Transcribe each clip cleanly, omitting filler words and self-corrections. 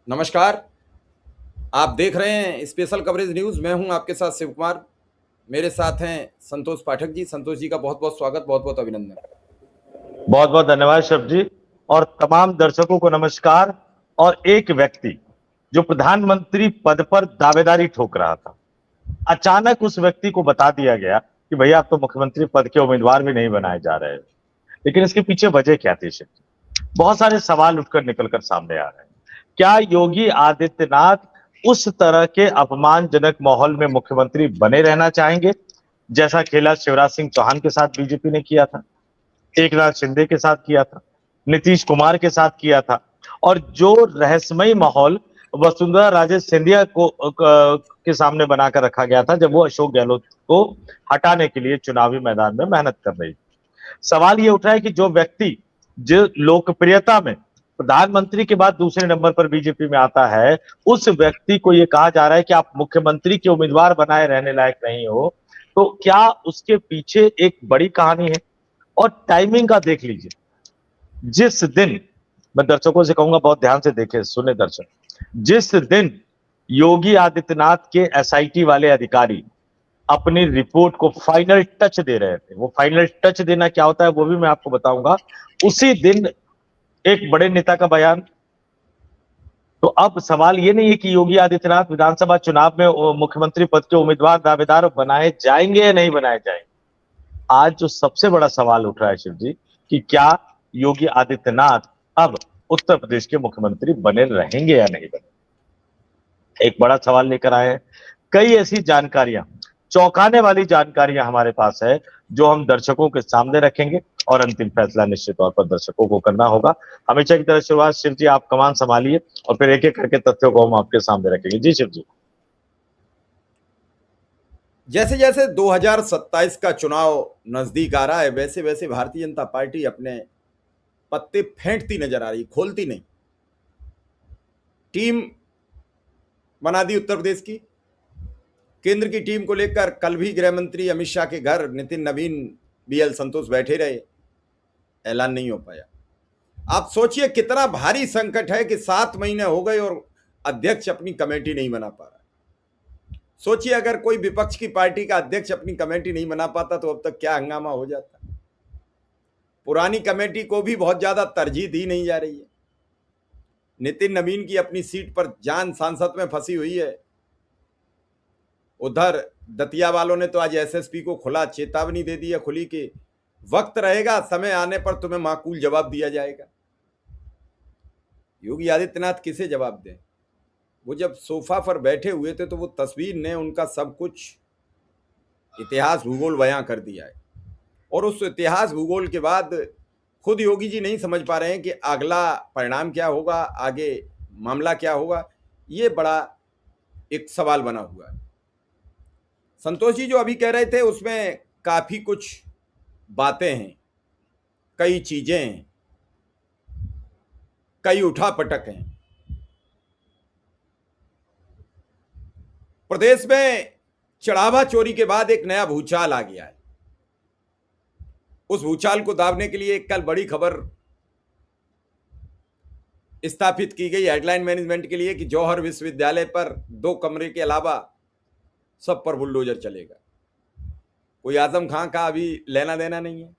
नमस्कार। आप देख रहे हैं स्पेशल कवरेज न्यूज़। मैं हूं आपके साथ शिव कुमार। मेरे साथ हैं संतोष पाठक जी। संतोष जी का बहुत बहुत स्वागत, बहुत बहुत अभिनंदन। बहुत बहुत धन्यवाद शब जी। और तमाम दर्शकों को नमस्कार। और एक व्यक्ति जो प्रधानमंत्री पद पर दावेदारी ठोक रहा था, अचानक उस व्यक्ति को बता दिया गया कि भैया आप तो मुख्यमंत्री पद के उम्मीदवार भी नहीं बनाए जा रहे हैं। लेकिन इसके पीछे वजह क्या थी शिव जी? बहुत सारे सवाल उठकर निकलकर सामने आ रहे हैं। क्या योगी आदित्यनाथ उस तरह के अपमानजनक माहौल में मुख्यमंत्री बने रहना चाहेंगे जैसा खेला शिवराज सिंह चौहान के साथ बीजेपी ने किया था, एकनाथ शिंदे के साथ किया था, नीतीश कुमार के साथ किया था, और जो रहस्यमयी माहौल वसुंधरा राजे सिंधिया को के सामने बनाकर रखा गया था जब वो अशोक गहलोत को हटाने के लिए चुनावी मैदान में मेहनत कर रही थी? सवाल ये उठ रहा है कि जो व्यक्ति जो लोकप्रियता में प्रधानमंत्री के बाद दूसरे नंबर पर बीजेपी में आता है, उस व्यक्ति को ये कहा जा रहा है कि आप मुख्यमंत्री के उम्मीदवार बनाए रहने लायक नहीं हो, तो क्या उसके पीछे एक बड़ी कहानी है? और टाइमिंग का देख लीजिए। जिस दिन, मैं दर्शकों से कहूंगा बहुत ध्यान से देखें, सुने दर्शक, जिस दिन योगी आदित्यनाथ के एसआईटी वाले अधिकारी अपनी रिपोर्ट को फाइनल टच दे रहे थे, वो फाइनल टच देना क्या होता है वो भी मैं आपको बताऊंगा, उसी दिन एक बड़े नेता का बयान। तो अब सवाल ये नहीं है कि योगी आदित्यनाथ विधानसभा चुनाव में मुख्यमंत्री पद के उम्मीदवार दावेदार बनाए जाएंगे या नहीं बनाए जाएंगे। आज जो सबसे बड़ा सवाल उठ रहा है शिव जी, कि क्या योगी आदित्यनाथ अब उत्तर प्रदेश के मुख्यमंत्री बने रहेंगे या नहीं बने। एक बड़ा सवाल लेकर आए हैं। कई ऐसी जानकारियां, चौंकाने वाली जानकारियां हमारे पास है जो हम दर्शकों के सामने रखेंगे, और अंतिम फैसला निश्चित तौर पर दर्शकों को करना होगा। हमेशा की तरह शुरुआत शिव जी, आप कमान संभालिए और फिर एक एक करके तथ्यों को हम आपके सामने रखेंगे। जी शिव जी। जैसे जैसे 2027 का चुनाव नजदीक आ रहा है, वैसे वैसे भारतीय जनता पार्टी अपने पत्ते फेंटती नजर आ रही, खोलती नहीं। टीम बना दी उत्तर प्रदेश की। केंद्र की टीम को लेकर कल भी गृह मंत्री अमित शाह के घर नितिन नवीन, बीएल संतोष बैठे रहे, ऐलान नहीं हो पाया। आप सोचिए कितना भारी संकट है कि 7 महीने हो गए और अध्यक्ष अपनी कमेटी नहीं बना पा रहा। सोचिए अगर कोई विपक्ष की पार्टी का अध्यक्ष अपनी कमेटी नहीं बना पाता तो अब तक क्या हंगामा हो जाता। पुरानी कमेटी को भी बहुत ज्यादा तरजीह दी नहीं जा रही है। नितिन नवीन की अपनी सीट पर जान सांसद में फंसी हुई है। उधर दतिया वालों ने तो आज एसएसपी को खुला चेतावनी दे दी है, खुली कि वक्त रहेगा, समय आने पर तुम्हें माकूल जवाब दिया जाएगा। योगी आदित्यनाथ किसे जवाब दें? वो जब सोफा पर बैठे हुए थे तो वो तस्वीर ने उनका सब कुछ इतिहास भूगोल बयां कर दिया है। और उस इतिहास भूगोल के बाद खुद योगी जी नहीं समझ पा रहे हैं कि अगला परिणाम क्या होगा, आगे मामला क्या होगा। ये बड़ा एक सवाल बना हुआ है। संतोष जी जो अभी कह रहे थे उसमें काफी कुछ बातें हैं, कई चीजें हैं, कई उठापटक हैं। प्रदेश में चढ़ावा चोरी के बाद एक नया भूचाल आ गया है। उस भूचाल को दाबने के लिए कल बड़ी खबर स्थापित की गई हेडलाइन मैनेजमेंट के लिए कि जौहर विश्वविद्यालय पर 2 कमरे के अलावा सब पर बुलडोजर चलेगा। कोई आजम खां का अभी लेना देना नहीं है।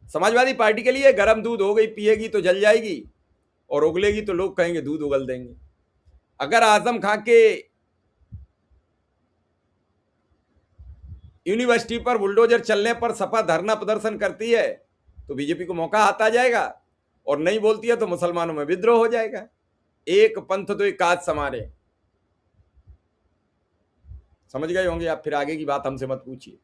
समाजवादी पार्टी के लिए गर्म दूध हो गई, पिएगी तो जल जाएगी और उगलेगी तो लोग कहेंगे दूध उगल देंगे। अगर आजम खां के यूनिवर्सिटी पर बुलडोजर चलने पर सपा धरना प्रदर्शन करती है तो बीजेपी को मौका आता जाएगा, और नहीं बोलती है तो मुसलमानों में विद्रोह हो जाएगा। एक पंथ तो एक काज समारे। समझ गए होंगे आप, फिर आगे की बात हमसे मत पूछिए।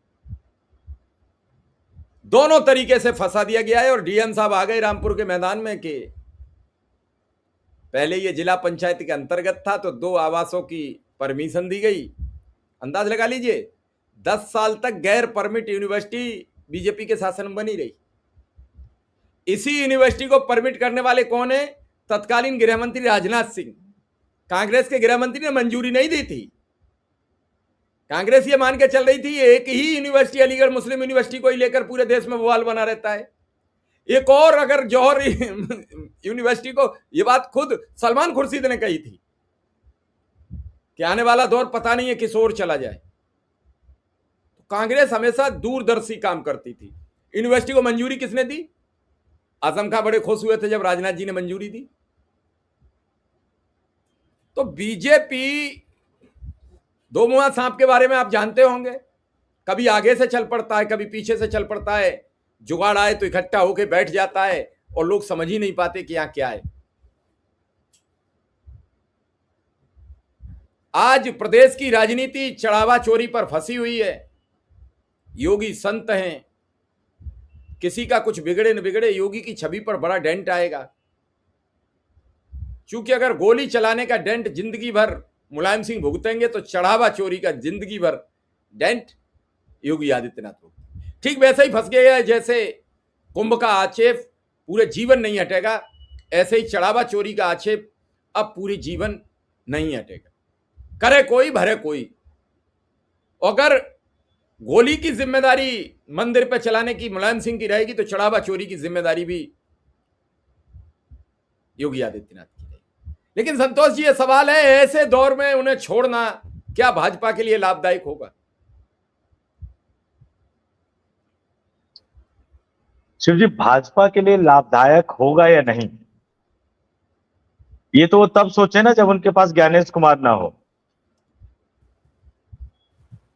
दोनों तरीके से फंसा दिया गया है। और डीएम साहब आ गए रामपुर के मैदान में कि पहले ये जिला पंचायत के अंतर्गत था तो 2 आवासों की परमिशन दी गई। अंदाज लगा लीजिए 10 साल तक गैर परमिट यूनिवर्सिटी बीजेपी के शासन में बनी रही। इसी यूनिवर्सिटी को परमिट करने वाले कौन है? तत्कालीन गृह मंत्री राजनाथ सिंह। कांग्रेस के गृह मंत्री ने मंजूरी नहीं दी थी। कांग्रेस ये मान के चल रही थी एक ही यूनिवर्सिटी, अलीगढ़ मुस्लिम यूनिवर्सिटी को ही लेकर पूरे देश में बवाल बना रहता है। एक और अगर जौहर यूनिवर्सिटी को, ये बात खुद सलमान खुर्शीद ने कही थी कि आने वाला दौर पता नहीं है किस ओर चला जाए। तो कांग्रेस हमेशा दूरदर्शी काम करती थी। यूनिवर्सिटी को मंजूरी किसने दी? आजम खां बड़े खुश हुए थे जब राजनाथ जी ने मंजूरी दी। तो बीजेपी दो मुंहा सांप के बारे में आप जानते होंगे, कभी आगे से चल पड़ता है, कभी पीछे से चल पड़ता है, जुगाड़ आए तो इकट्ठा होकर बैठ जाता है और लोग समझ ही नहीं पाते कि यहां क्या है। आज प्रदेश की राजनीति चढ़ावा चोरी पर फंसी हुई है। योगी संत हैं, किसी का कुछ बिगड़े न बिगड़े, योगी की छवि पर बड़ा डेंट आएगा। क्योंकि अगर गोली चलाने का डेंट जिंदगी भर मुलायम सिंह भुगतेंगे तो चढ़ावा चोरी का जिंदगी भर डेंट योगी आदित्यनाथ भुगतेंगे। ठीक वैसे ही फंस गया है जैसे कुंभ का आक्षेप पूरे जीवन नहीं हटेगा, ऐसे ही चढ़ावा चोरी का आक्षेप अब पूरे जीवन नहीं हटेगा। करे कोई भरे कोई। अगर गोली की जिम्मेदारी मंदिर पर चलाने की मुलायम सिंह की रहेगी तो चढ़ावा चोरी की जिम्मेदारी भी योगी आदित्यनाथ की रहेगी। लेकिन संतोष जी, ये सवाल है, ऐसे दौर में उन्हें छोड़ना क्या भाजपा के लिए लाभदायक होगा? शिव जी, भाजपा के लिए लाभदायक होगा या नहीं, ये तो वो तब सोचे ना जब उनके पास ज्ञानेश कुमार ना हो।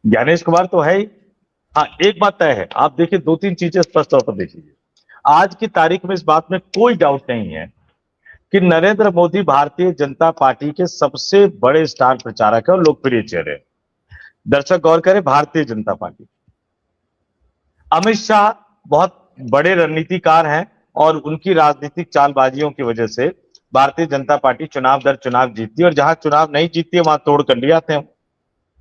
ज्ञानेश कुमार तो है ही। हाँ, एक बात तय है, आप देखिए, दो तीन चीजें स्पष्ट तौर पर देखिए। आज की तारीख में इस बात में कोई डाउट नहीं है कि नरेंद्र मोदी भारतीय जनता पार्टी के सबसे बड़े स्टार प्रचारक है और लोकप्रिय चेहरे। दर्शक गौर करें, भारतीय जनता पार्टी, अमित शाह बहुत बड़े रणनीतिकार हैं और उनकी राजनीतिक चालबाजियों की वजह से भारतीय जनता पार्टी चुनाव दर चुनाव जीतती है और जहां चुनाव नहीं जीतती है वहां तोड़ कर ले आते हैं।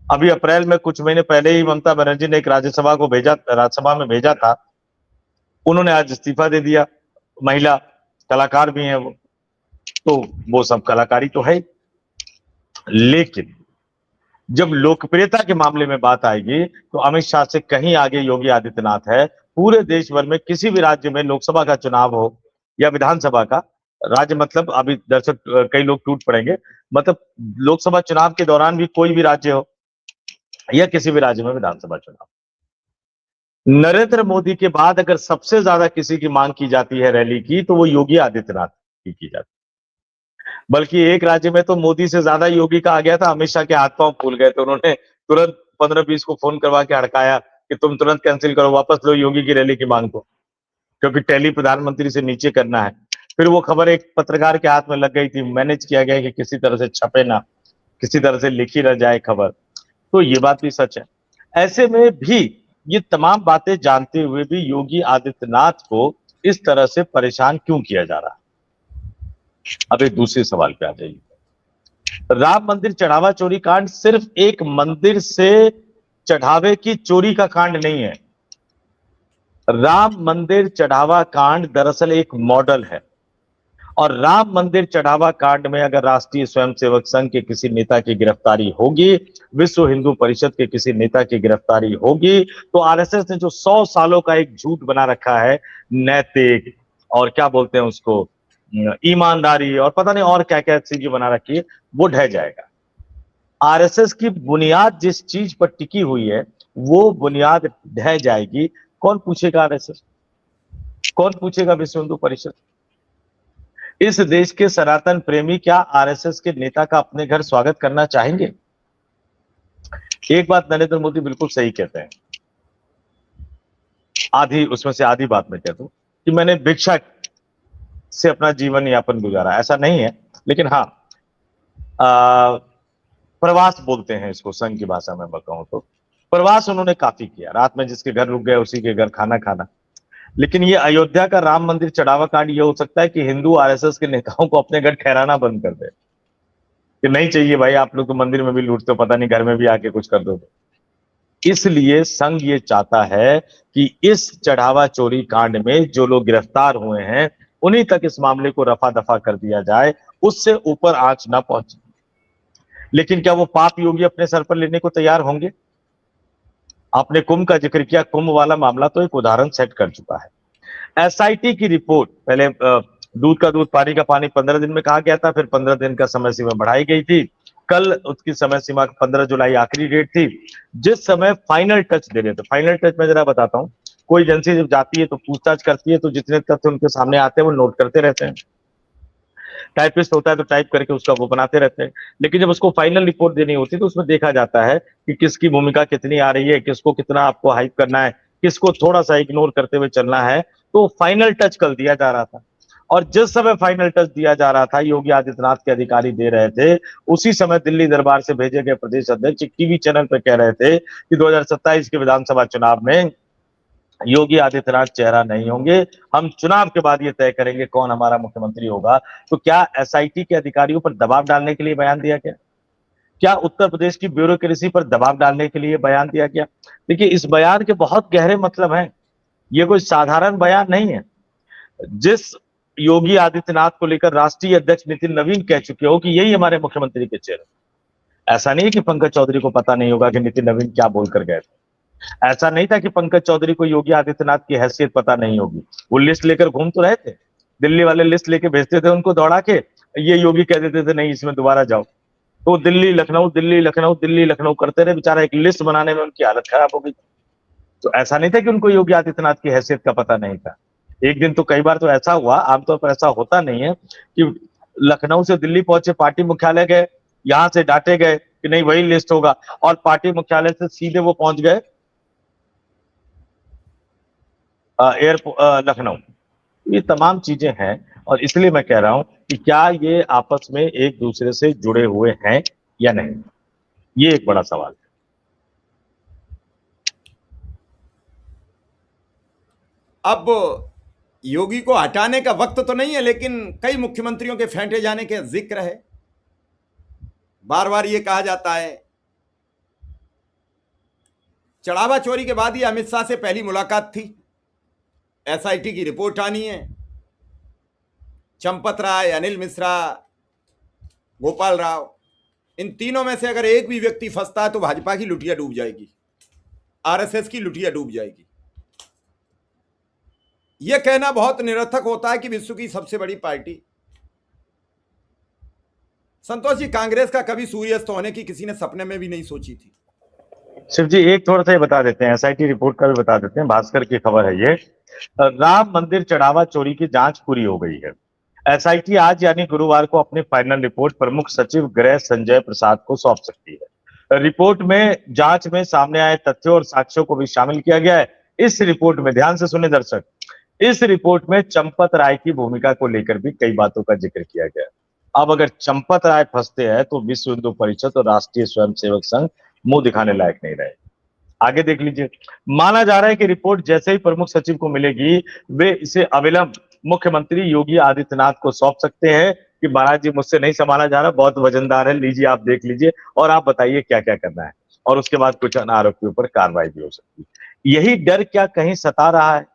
अभी अप्रैल में कुछ महीने पहले ही ममता बनर्जी ने एक राज्यसभा में भेजा था, उन्होंने आज इस्तीफा दे दिया। महिला कलाकार भी हैं वो, तो वो सब कलाकारी तो है। लेकिन जब लोकप्रियता के मामले में बात आएगी तो अमित शाह से कहीं आगे योगी आदित्यनाथ है। पूरे देश भर में किसी भी राज्य में लोकसभा का चुनाव हो या विधानसभा का, राज्य मतलब अभी दर्शक कई लोग टूट पड़ेंगे, मतलब लोकसभा चुनाव के दौरान भी कोई भी राज्य हो या किसी भी राज्य में विधानसभा चुनाव, नरेंद्र मोदी के बाद अगर सबसे ज्यादा किसी की मांग की जाती है रैली की तो वो योगी आदित्यनाथ की जाती है। बल्कि एक राज्य में तो मोदी से ज्यादा योगी का आ गया था, अमित शाह के हाथ पांव फूल गए, तो उन्होंने तुरंत 15-20 को फोन करवा के हड़काया कि तुम तुरंत कैंसिल करो, वापस लो योगी की रैली की मांग को, क्योंकि टैली प्रधानमंत्री से नीचे करना है। फिर वो खबर एक पत्रकार के हाथ में लग गई थी, मैनेज किया गया कि किसी तरह से छपे ना, किसी तरह से लिखी न जाए खबर। तो ये बात भी सच है। ऐसे में भी ये तमाम बातें जानते हुए भी योगी आदित्यनाथ को इस तरह से परेशान क्यों किया जा रहा है? अब एक दूसरे सवाल पे आ जाइए। राम मंदिर चढ़ावा चोरी कांड सिर्फ एक मंदिर से चढ़ावे की चोरी का कांड नहीं है। राम मंदिर चढ़ावा कांड दरअसल एक मॉडल है और राम मंदिर चढ़ावा कांड में अगर राष्ट्रीय स्वयंसेवक संघ के किसी नेता की गिरफ्तारी होगी, विश्व हिंदू परिषद के किसी नेता की गिरफ्तारी होगी, तो आरएसएस ने जो 100 सालों का एक झूठ बना रखा है, नैतिक और क्या बोलते हैं उसको, ईमानदारी और पता नहीं और क्या क्या चीजें बना रखी है, वो ढह जाएगा। आरएसएस की बुनियाद जिस चीज पर टिकी हुई है वो बुनियाद ढह जाएगी। कौन पूछेगा आरएसएस? कौन पूछेगा विश्व हिंदू परिषद? इस देश के सनातन प्रेमी क्या आरएसएस के नेता का अपने घर स्वागत करना चाहेंगे? एक बात नरेंद्र मोदी बिल्कुल सही कहते हैं, आधी उसमें से आधी बात मैं कहता हूं कि मैंने भिक्षा से अपना जीवन यापन गुजारा, ऐसा नहीं है। लेकिन हाँ, प्रवास बोलते हैं इसको संघ की भाषा में कहूं तो, प्रवास उन्होंने काफी किया, रात में जिसके घर रुक गए उसी के घर खाना खाना। लेकिन ये अयोध्या का राम मंदिर चढ़ावा कांड ये हो सकता है कि हिंदू आरएसएस के नेताओं को अपने घर ठहराना बंद कर दे कि नहीं चाहिए भाई, आप लोग तो मंदिर में भी लूटते हो, पता नहीं घर में भी आके कुछ कर दो। इसलिए संघ ये चाहता है कि इस चढ़ावा चोरी कांड में जो लोग गिरफ्तार हुए हैं उन्हीं तक इस मामले को रफा दफा कर दिया जाए, उससे ऊपर आंच ना पहुंचे। लेकिन क्या वो पाप योगी अपने सर पर लेने को तैयार होंगे? आपने कुंभ का जिक्र किया, कुंभ वाला मामला तो एक उदाहरण सेट कर चुका है। एसआईटी की रिपोर्ट पहले दूध का दूध पानी का पानी 15 दिन में कहा गया था, फिर 15 दिन का समय सीमा बढ़ाई गई थी। कल उसकी समय सीमा 15 जुलाई आखिरी डेट थी। जिस समय फाइनल टच दे रहे थे, फाइनल टच मैं जरा बताता हूँ। कोई एजेंसी जब जाती है तो पूछताछ करती है, तो जितने तथ्य उनके सामने आते हैं वो नोट करते रहते हैं। टाइपिस्ट होता है तो टाइप करके उसका वो बनाते रहते हैं। लेकिन जब उसको फाइनल रिपोर्ट देनी होती है तो उसमें देखा जाता है कि किसकी भूमिका कितनी आ रही है, किसको कितना आपको हाइप करना है, किसको थोड़ा सा इग्नोर करते हुए चलना है। तो फाइनल टच कल दिया जा रहा था, और जिस समय फाइनल टच दिया जा रहा था, योगी आदित्यनाथ के अधिकारी दे रहे थे, उसी समय दिल्ली दरबार से भेजे गए प्रदेश अध्यक्ष एक टीवी चैनल पर कह रहे थे कि 2027 के विधानसभा चुनाव में योगी आदित्यनाथ चेहरा नहीं होंगे, हम चुनाव के बाद ये तय करेंगे कौन हमारा मुख्यमंत्री होगा। तो क्या एसआईटी के अधिकारियों पर दबाव डालने के लिए बयान दिया गया? क्या उत्तर प्रदेश की ब्यूरोक्रेसी पर दबाव डालने के लिए बयान दिया गया? देखिए, इस बयान के बहुत गहरे मतलब हैं। ये कोई साधारण बयान नहीं है। जिस योगी आदित्यनाथ को लेकर राष्ट्रीय अध्यक्ष नितिन नवीन कह चुके हो कि यही हमारे मुख्यमंत्री के चेहरे, ऐसा नहीं है कि पंकज चौधरी को पता नहीं होगा कि नितिन नवीन क्या बोलकर गए थे। ऐसा नहीं था कि पंकज चौधरी को योगी आदित्यनाथ की हैसियत पता नहीं होगी। वो लिस्ट लेकर घूम तो रहे थे, दिल्ली वाले लिस्ट लेके भेजते थे उनको दौड़ा के, ये योगी कह देते थे नहीं इसमें दोबारा जाओ, तो दिल्ली लखनऊ दिल्ली लखनऊ दिल्ली लखनऊ करते रहे। बेचारा एक लिस्ट बनाने में उनकी हालत खराब हो गई। तो ऐसा नहीं था कि उनको योगी आदित्यनाथ की हैसियत का पता नहीं था। एक दिन तो कई बार तो ऐसा हुआ, आमतौर पर ऐसा होता नहीं है, कि लखनऊ से दिल्ली पहुंचे, पार्टी मुख्यालय गए, यहां से डांटे गए कि नहीं वही लिस्ट होगा, और पार्टी मुख्यालय से सीधे वो पहुंच गए एयरपोर्ट लखनऊ। ये तमाम चीजें हैं, और इसलिए मैं कह रहा हूं कि क्या ये आपस में एक दूसरे से जुड़े हुए हैं या नहीं, ये एक बड़ा सवाल है। अब योगी को हटाने का वक्त तो नहीं है, लेकिन कई मुख्यमंत्रियों के फेंटे जाने के जिक्र है। बार बार ये कहा जाता है, चढ़ावा चोरी के बाद ही अमित शाह से पहली मुलाकात थी, एसआईटी की रिपोर्ट आनी है। चंपत राय, अनिल मिश्रा, गोपाल राव, इन तीनों में से अगर एक भी व्यक्ति फंसता है तो भाजपा की लुटिया डूब जाएगी, आरएसएस की लुटिया डूब जाएगी। यह कहना बहुत निरर्थक होता है कि विश्व की सबसे बड़ी पार्टी, संतोष जी, कांग्रेस का कभी सूर्यास्त होने की किसी ने सपने में भी नहीं सोची थी। शिव जी, एक थोड़ा सा ही बता देते हैं, एसआईटी रिपोर्ट का भी बता देते हैं, भास्कर की खबर है ये। राम मंदिर चढ़ावा चोरी की जांच पूरी हो गई है। एसआईटी आज यानी गुरुवार को अपनी फाइनल रिपोर्ट प्रमुख सचिव गृह संजय प्रसाद को सौंप सकती है। रिपोर्ट में जांच में सामने आए तथ्यों और साक्ष्यों को भी शामिल किया गया है। इस रिपोर्ट में, ध्यान से सुने दर्शक, इस रिपोर्ट में चंपत राय की भूमिका को लेकर भी कई बातों का जिक्र किया गया है। अब अगर चंपत राय फंसते हैं तो विश्व हिंदू परिषद और राष्ट्रीय स्वयंसेवक संघ मुंह दिखाने लायक नहीं रहे। आगे देख लीजिए, माना जा रहा है कि रिपोर्ट जैसे ही प्रमुख सचिव को मिलेगी, वे इसे अविलंब मुख्यमंत्री योगी आदित्यनाथ को सौंप सकते हैं कि महाराज जी मुझसे नहीं संभाला जा रहा, बहुत वजनदार है, लीजिए आप देख लीजिए और आप बताइए क्या क्या करना है। और उसके बाद कुछ आरोपियों पर कार्रवाई भी हो सकती है। यही डर क्या कहीं सता रहा है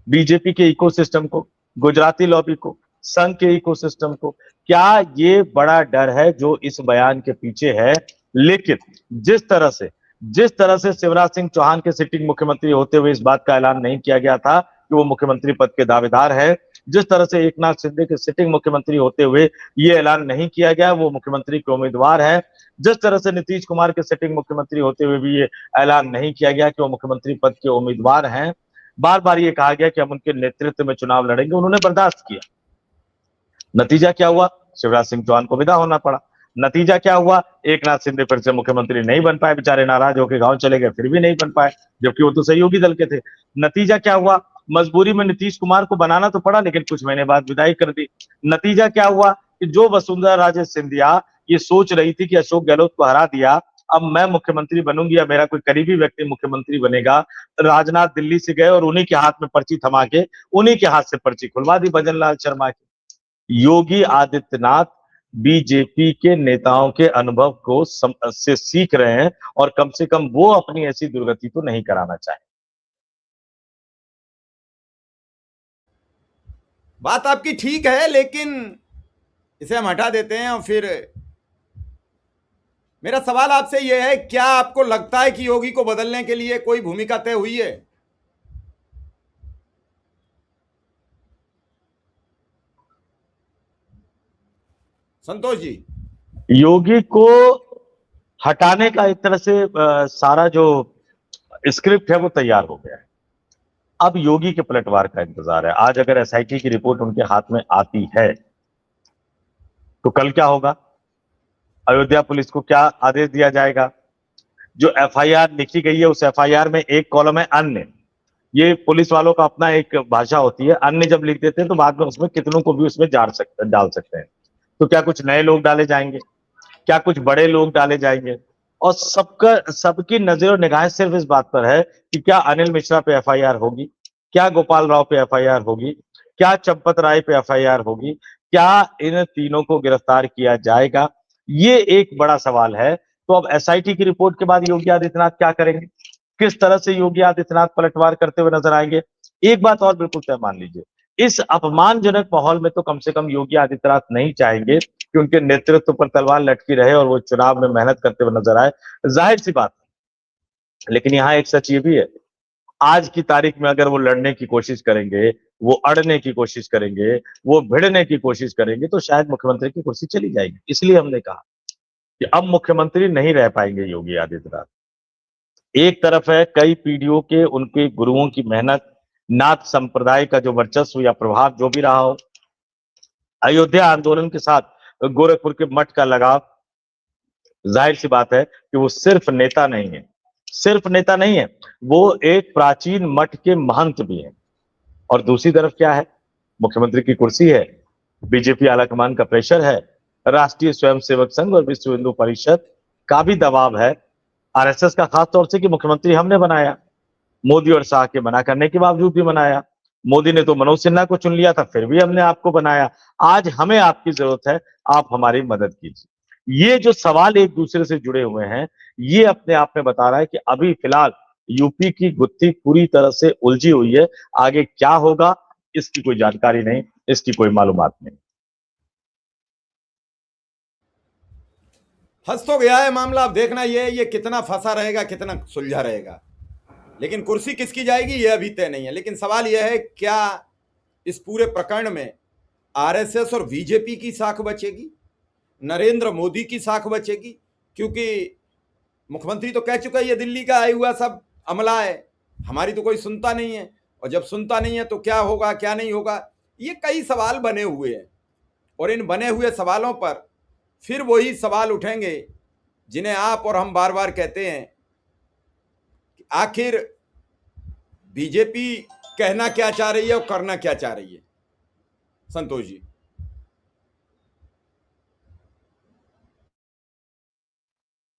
बीजेपी के इकोसिस्टम को, गुजराती लॉबी को, संघ के इकोसिस्टम को? क्या ये बड़ा डर है जो इस बयान के पीछे है? लेकिन जिस तरह से शिवराज सिंह चौहान के सिटिंग मुख्यमंत्री होते हुए इस बात का ऐलान नहीं किया गया था कि वो मुख्यमंत्री पद के दावेदार है, जिस तरह से एकनाथ शिंदे के सिटिंग मुख्यमंत्री होते हुए ये ऐलान नहीं किया गया वो मुख्यमंत्री के उम्मीदवार है, जिस तरह से नीतीश कुमार के सिटिंग मुख्यमंत्री होते हुए भी ये ऐलान नहीं किया गया कि वो मुख्यमंत्री पद के उम्मीदवार हैं, बार बार ये कहा गया कि हम उनके नेतृत्व में चुनाव लड़ेंगे, उन्होंने बर्दाश्त किया। नतीजा क्या हुआ? शिवराज सिंह चौहान को विदा होना पड़ा। नतीजा क्या हुआ? एकनाथ शिंदे फिर से मुख्यमंत्री नहीं बन पाए, बेचारे नाराज होकर गांव चले गए, फिर भी नहीं बन पाए, जबकि वो तो सहयोगी दल के थे। नतीजा क्या हुआ? मजबूरी में नीतीश कुमार को बनाना तो पड़ा, लेकिन कुछ महीने बाद विदाई कर दी। नतीजा क्या हुआ कि जो वसुंधरा राजे सिंधिया ये सोच रही थी कि अशोक गहलोत को हरा दिया, अब मैं मुख्यमंत्री बनूंगी या मेरा कोई करीबी व्यक्ति मुख्यमंत्री बनेगा, राजनाथ दिल्ली से गए और उन्हीं के हाथ में पर्ची थमा के उन्हीं के हाथ से पर्ची खुलवा दी भजन लाल शर्मा की। योगी आदित्यनाथ बीजेपी के नेताओं के अनुभव को से सीख रहे हैं, और कम से कम वो अपनी ऐसी दुर्गति तो नहीं कराना चाहे। बात आपकी ठीक है, लेकिन इसे हम हटा देते हैं। और फिर मेरा सवाल आपसे यह है, क्या आपको लगता है कि योगी को बदलने के लिए कोई भूमिका तय हुई है? संतोष जी, योगी को हटाने का एक तरह से सारा जो स्क्रिप्ट है वो तैयार हो गया है। अब योगी के पलटवार का इंतजार है। आज अगर एसआईटी की रिपोर्ट उनके हाथ में आती है तो कल क्या होगा? अयोध्या पुलिस को क्या आदेश दिया जाएगा? जो एफआईआर लिखी गई है उस एफआईआर में एक कॉलम है अन्य। ये पुलिस वालों का अपना एक भाषा होती है, अन्य जब लिख देते हैं तो बाद में उसमें कितनों को भी उसमें डाल सकते हैं। तो क्या कुछ नए लोग डाले जाएंगे? क्या कुछ बड़े लोग डाले जाएंगे? और सबकी नजर और निगाहें सिर्फ इस बात पर है कि क्या अनिल मिश्रा पे एफआईआर होगी, क्या गोपाल राव पे एफआईआर होगी, क्या चंपत राय पे एफआईआर होगी, क्या इन तीनों को गिरफ्तार किया जाएगा? ये एक बड़ा सवाल है। तो अब एसआईटी की रिपोर्ट के बाद योगी आदित्यनाथ क्या करेंगे? किस तरह से योगी आदित्यनाथ पलटवार करते हुए नजर आएंगे? एक बात और बिल्कुल तय मान लीजिए, इस अपमानजनक माहौल में तो कम से कम योगी आदित्यनाथ नहीं चाहेंगे कि उनके नेतृत्व पर तलवार लटकी रहे और वो चुनाव में मेहनत करते हुए नजर आए। जाहिर सी बात है। लेकिन यहाँ एक सच ये भी है, आज की तारीख में अगर वो लड़ने की कोशिश करेंगे, वो अड़ने की कोशिश करेंगे, वो भिड़ने की कोशिश करेंगे तो शायद मुख्यमंत्री की कुर्सी चली जाएगी। इसलिए हमने कहा कि अब मुख्यमंत्री नहीं रह पाएंगे योगी आदित्यनाथ। एक तरफ है कई पीढ़ियों के उनके गुरुओं की मेहनत, नाथ संप्रदाय का जो वर्चस्व या प्रभाव जो भी रहा हो, अयोध्या आंदोलन के साथ गोरखपुर के मठ का लगाव। जाहिर सी बात है कि वो सिर्फ नेता नहीं है, सिर्फ नेता नहीं है, वो एक प्राचीन मठ के महंत भी हैं। और दूसरी तरफ क्या है? मुख्यमंत्री की कुर्सी है, बीजेपी आलाकमान का प्रेशर है, राष्ट्रीय स्वयंसेवक संघ और विश्व हिंदू परिषद का भी दबाव है, आरएसएस का, खास तौर से कि मुख्यमंत्री हमने बनाया, मोदी और शाह के मना करने के बावजूद भी बनाया। मोदी ने तो मनोज सिन्हा को चुन लिया था, फिर भी हमने आपको बनाया। आज हमें आपकी जरूरत है, आप हमारी मदद कीजिए। ये जो सवाल एक दूसरे से जुड़े हुए हैं, ये अपने आप में बता रहा है कि अभी फिलहाल यूपी की गुत्थी पूरी तरह से उलझी हुई है। आगे क्या होगा इसकी कोई जानकारी नहीं, इसकी कोई मालूमात नहीं। फंस तो गया है मामला। अब देखना ये कितना फंसा रहेगा, कितना सुलझा रहेगा। लेकिन कुर्सी किसकी जाएगी ये अभी तय नहीं है। लेकिन सवाल यह है, क्या इस पूरे प्रकरण में आरएसएस और बीजेपी की साख बचेगी, नरेंद्र मोदी की साख बचेगी? क्योंकि मुख्यमंत्री तो कह चुका है ये दिल्ली का आया हुआ सब अमला है, हमारी तो कोई सुनता नहीं है। और जब सुनता नहीं है तो क्या होगा क्या नहीं होगा, ये कई सवाल बने हुए हैं। और इन बने हुए सवालों पर फिर वही सवाल उठेंगे जिन्हें आप और हम बार बार कहते हैं कि आखिर बीजेपी कहना क्या चाह रही है और करना क्या चाह रही है। संतोष जी,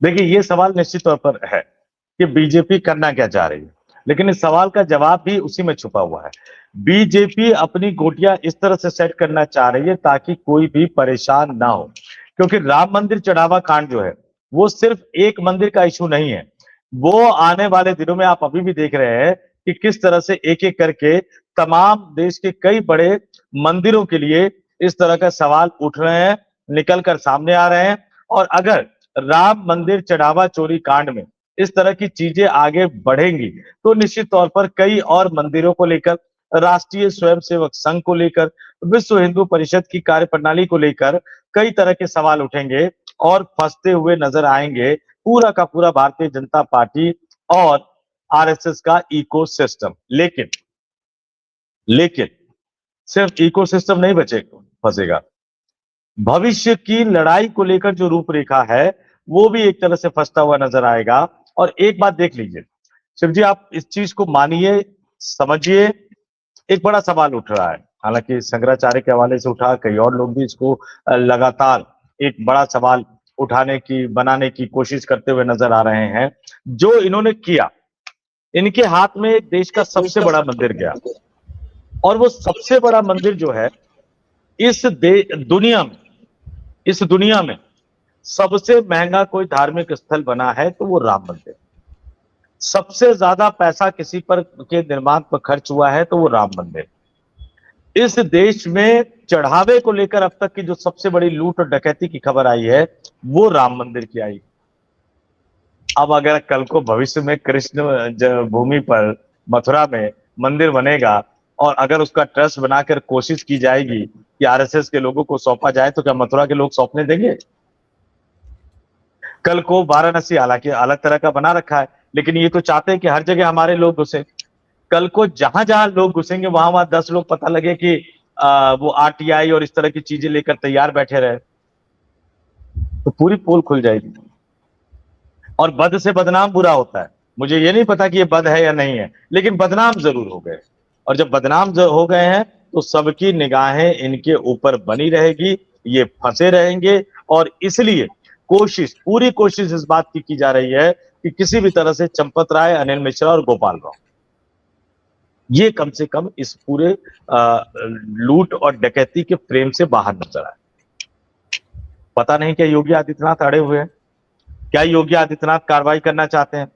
देखिए, ये सवाल निश्चित तौर पर है कि बीजेपी करना क्या चाह रही है, लेकिन इस सवाल का जवाब भी उसी में छुपा हुआ है। बीजेपी अपनी गोटियां इस तरह से सेट करना चाह रही है ताकि कोई भी परेशान ना हो, क्योंकि राम मंदिर चढ़ावा कांड जो है वो सिर्फ एक मंदिर का इशू नहीं है। वो आने वाले दिनों में आप अभी भी देख रहे हैं कि किस तरह से एक एक करके तमाम देश के कई बड़े मंदिरों के लिए इस तरह का सवाल उठ रहे हैं, निकल कर सामने आ रहे हैं। और अगर राम मंदिर चढ़ावा चोरी कांड में इस तरह की चीजें आगे बढ़ेंगी तो निश्चित तौर पर कई और मंदिरों को लेकर, राष्ट्रीय स्वयंसेवक संघ को लेकर, विश्व हिंदू परिषद की कार्यप्रणाली को लेकर कई तरह के सवाल उठेंगे और फंसते हुए नजर आएंगे पूरा का पूरा भारतीय जनता पार्टी और आरएसएस का इकोसिस्टम। लेकिन सिर्फ इकोसिस्टम नहीं फंसेगा। भविष्य की लड़ाई को लेकर जो रूपरेखा है वो भी एक तरह से फंसता हुआ नजर आएगा। और एक बात देख लीजिए शिव जी, आप इस चीज को मानिए, समझिए, एक बड़ा सवाल उठ रहा है। हालांकि शंकराचार्य के हवाले से उठा, कई और लोग भी इसको लगातार एक बड़ा सवाल बनाने की कोशिश करते हुए नजर आ रहे हैं। जो इन्होंने किया, इनके हाथ में देश का सबसे बड़ा मंदिर गया, और वो सबसे बड़ा मंदिर जो है इस दुनिया में सबसे महंगा कोई धार्मिक स्थल बना है तो वो राम मंदिर। सबसे ज्यादा पैसा किसी पर के निर्माण पर खर्च हुआ है तो वो राम मंदिर। इस देश में चढ़ावे को लेकर अब तक की जो सबसे बड़ी लूट और डकैती की खबर आई है वो राम मंदिर की आई। अब अगर कल को भविष्य में कृष्ण भूमि पर मथुरा में मंदिर बनेगा और अगर उसका ट्रस्ट बनाकर कोशिश की जाएगी कि आरएसएस के लोगों को सौंपा जाए, तो क्या मथुरा के लोग सौंपने देंगे? कल को वाराणसी हालांकि अलग तरह का बना रखा है, लेकिन ये तो चाहते हैं कि हर जगह हमारे लोग घुसे। कल को जहां जहां लोग घुसेंगे वहां वहां 10 लोग पता लगे कि वो आरटीआई और इस तरह की चीजें लेकर तैयार बैठे रहे, तो पूरी पोल खुल जाएगी। और बद से बदनाम बुरा होता है। मुझे ये नहीं पता कि ये बद है या नहीं है, लेकिन बदनाम जरूर हो गए। और जब बदनाम हो गए हैं तो सबकी निगाहें इनके ऊपर बनी रहेगी, ये फंसे रहेंगे। और इसलिए पूरी कोशिश इस बात की जा रही है कि किसी भी तरह से चंपत राय, अनिल मिश्रा और गोपाल राव ये कम से कम इस पूरे लूट और डकैती के फ्रेम से बाहर नजर आए। पता नहीं क्या योगी आदित्यनाथ अड़े हुए हैं? क्या योगी आदित्यनाथ कार्रवाई करना चाहते हैं?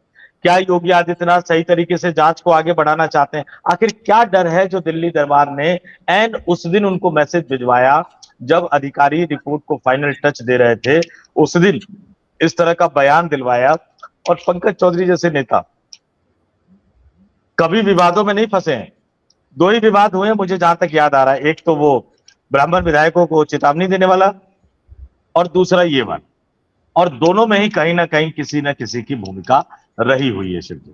क्या योगी आदित्यनाथ सही तरीके से जांच को आगे बढ़ाना चाहते हैं? आखिर क्या डर है जो दिल्ली दरबार ने एंड उस दिन उनको मैसेज भिजवाया जब अधिकारी रिपोर्ट को फाइनल टच दे रहे थे, उस दिन इस तरह का बयान दिलवाया? और पंकज चौधरी जैसे नेता कभी विवादों में नहीं फंसे हैं। 2 ही विवाद हुए मुझे जहां तक याद आ रहा है, एक तो वो ब्राह्मण विधायकों को चेतावनी देने वाला और दूसरा ये वाला, और दोनों में ही कहीं ना कहीं किसी न किसी की भूमिका रही हुई है। शिव जी,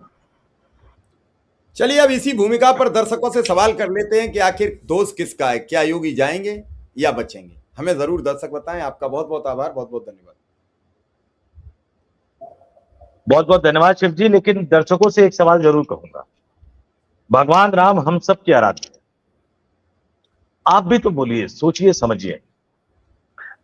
चलिए अब इसी भूमिका पर दर्शकों से सवाल कर लेते हैं कि आखिर दोष किसका है, क्या योगी जाएंगे या बचेंगे? हमें जरूर दर्शक बताएं। आपका बहुत बहुत आभार, बहुत बहुत धन्यवाद। बहुत बहुत धन्यवाद शिव जी। लेकिन दर्शकों से एक सवाल जरूर कहूंगा। भगवान राम हम सब के आराध्य हैं। आप भी तो बोलिए, सोचिए, समझिए।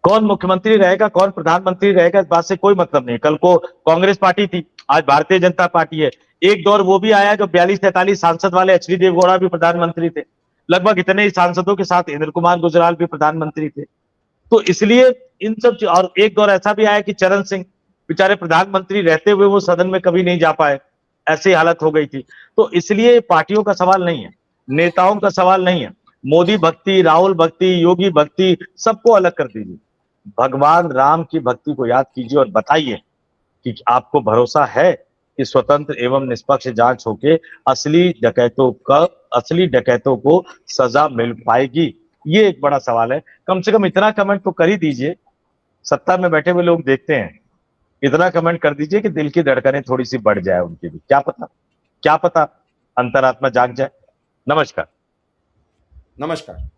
कौन मुख्यमंत्री रहेगा, कौन प्रधानमंत्री रहेगा, इस बात से कोई मतलब नहीं। कल को कांग्रेस पार्टी थी, आज भारतीय जनता पार्टी है। एक दौर वो भी आया जो 42-43 सांसद वाले एच डी देवगौड़ा भी प्रधानमंत्री थे। लगभग इतने ही सांसदों के साथ इंद्र कुमार गुजराल भी प्रधानमंत्री थे। तो इसलिए इन सब, और एक दौर ऐसा भी आया कि चरण सिंह बेचारे प्रधानमंत्री रहते हुए वो सदन में कभी नहीं जा पाए, ऐसी हालत हो गई थी। तो इसलिए पार्टियों का सवाल नहीं है, नेताओं का सवाल नहीं है। मोदी भक्ति, राहुल भक्ति, योगी भक्ति, सबको अलग कर दीजिए। भगवान राम की भक्ति को याद कीजिए और बताइए कि आपको भरोसा है कि स्वतंत्र एवं निष्पक्ष जांच होके असली डकैतों को सजा मिल पाएगी? ये एक बड़ा सवाल है। कम से कम इतना कमेंट तो कर ही दीजिए। सत्ता में बैठे हुए लोग देखते हैं, इतना कमेंट कर दीजिए कि दिल की धड़कनें थोड़ी सी बढ़ जाए उनकी भी। क्या पता अंतरात्मा जाग जाए। नमस्कार। नमस्कार।